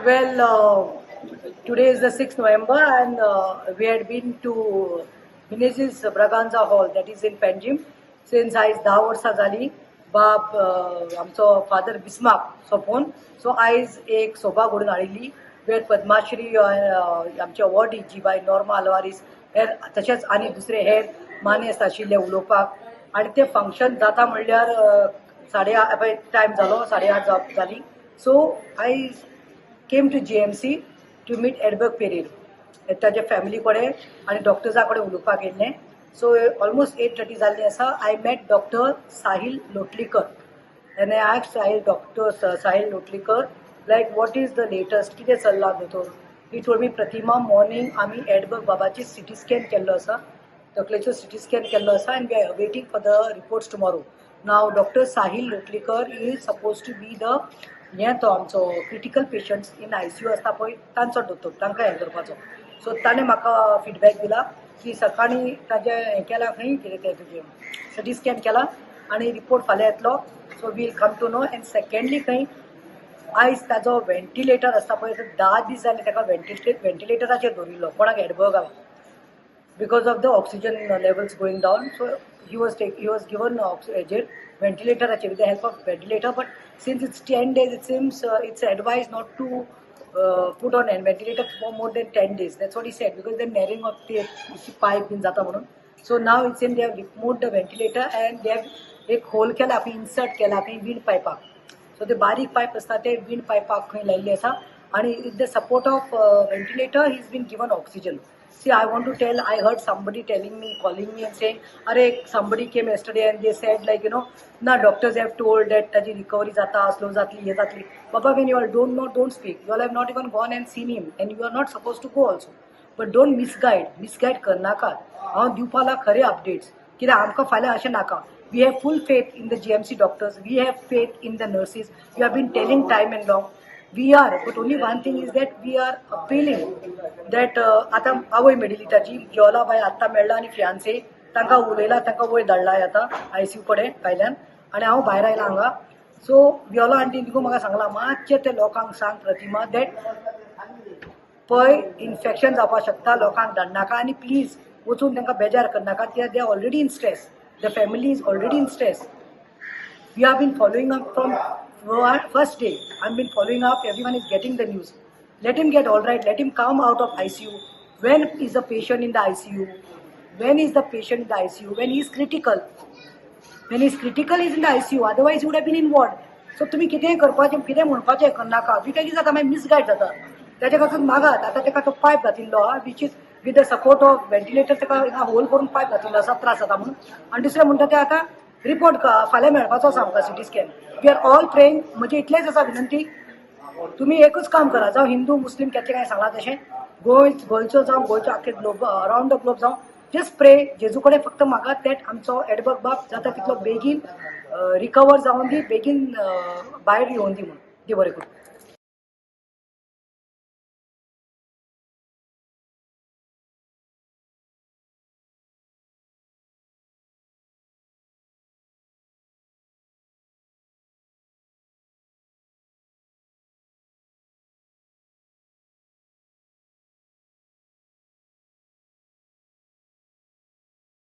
Well, today is the 6th November, and we had been to Vinicius Braganza Hall, that is in Panjim, since आयज 10 वर्सां जाली. बाप आमचो father बिस्माक सोपोवन, सो आयज एक सोबा घडून हाडिल्ली. वेळ पद्माश्री आमचे अवॉर्डी जीबाई नॉर्मा आल्वारीस हेर तशेंच आनी दुसरे हेर मानेस्त आशिल्ले उलोवपाक. आनी ते फंक्शन जाता म्हणल्यार 8:30 टायम जालो, 8:30 जाली. सो आयज came to GMC to meet Edberg Pereira. ताजे फॅमिली कडेन आनी डॉक्टर्सा कडेन उलोवपाक गेल्लें. सो ऑलमोस्ट 8:30 जाल्ली आसा. I met Dr. Sahil Lotlikar and I asked Dr. Sahil Lotlikar like what is the latest, कितें चल्लां दोतोर. He told me Pratima morning आमी एडबर्ग बाबाची CT scan केल्लो आसा, तकलेचो CT scan केल्लो आसा and we are waiting for the reports tomorrow. Now Dr. Sahil Lotlikar is supposed to be the तो आमचो क्रिटिकल पेशंट्स इन ICU आसता पळय तांचो दोतोर, तांकां हें करपाचो. सो ताणें म्हाका फिडबॅक दिला की सकाळीं ताजें हें केलां खंय कितें तें तुजें CT स्कॅन केला आनी रिपोर्ट फाल्यां येतलो. So we'll come to know. And secondly खंय आयज ताजो वेंटिलेटर आसता पळय 10 दीस जाले ताका वेंटिलेटराचेर दवरिल्लो. कोणाक एडबर्गाक because of the oxygen levels going down. So he was given ventilator with the help of ventilator. But since it's 10 days, it seems it's advised not to put on a ventilator for more than 10 days. That's what he said, because the narrowing of the pipe in jata म्हणून. So now it's in they have removed the ventilator and they have एक hole केला आपण insert केला आपण wind pipe. So the बारीक pipe असता ते wind pipe खंय लायल्ले आसा आणि with the support of ventilator he's been given oxygen. See, I want to tell, I heard somebody telling me, calling me and saying, somebody came yesterday and they said like, na doctors have told that taji recovery zata, slow zatli, ye zatli. Baba, when you all don't know, don't speak. You all have not even gone and seen him and you are not supposed to go also. But don't misguide karnaka. हांव दिवपाला खरे updates. कित्याक आमकां फाल्यां अशें नाका. We have full faith in the GMC doctors. We have faith in the nurses. We have been telling time and long. We are, but only one thing is that we are appealing that आता आवय मेडिली ताची जेवला bye आत्ता मेळ्ळा आनी fiance तांकां उलयला, तांकां वयर धाडलाय आतां ICU कडेन भायल्यान आनी हांव भायर आयलां हांगा. सो वियोला आंटी देखून म्हाका सांगलां मातशें ते लोकांक सांग प्रतिमा दॅट पळय इन्फेक्शन जावपाक शकता, लोकांक धाडनाका आनी प्लीज वचून तांकां बेजार करनाका. They already in stress, the family is already in stress. We have been following up from first day. I've been following up. Everyone is getting the news. Let him get all right. Let him come out of ICU. When is the patient in the ICU? When is the patient in the ICU? When he is critical. When he is critical, he is in the ICU. Otherwise, he would have been in ward. So तुम्ही कितें करपाचें, कितें म्हणपाचें करनाका. Because कितें जाता मागीर misguide जाता. ताचे खातीर मागात. आतां ताका तो पायप घातिल्लो आहा which is with the support of ventilator ताका हिंगा होल करून पायप घातिल्लो आसा त्रास जाता म्हणून. आनी दुसरें म्हणटा तें आतां रिपोर्ट फाल्यां मेळपाचो आसा आमकां CT scan. We are all praying. म्हणजे इतलेंच आसा विनंती, तुम्ही एकूच काम करा, जावं हिंदू मुस्लीम केचें कांय सांगला तशें गोंयचो जावं गोंयच्या आख्खे ग्लोब अरावंड द ग्लोब जावं जस्ट प्रे. जेजू कडेन फक्त मागात दॅट आमचो एडबर्ग बाब जाता तितलो बेगीन रिकवर जावन दी, बेगीन भायर येवन दी म्हणून. दी बरें करून.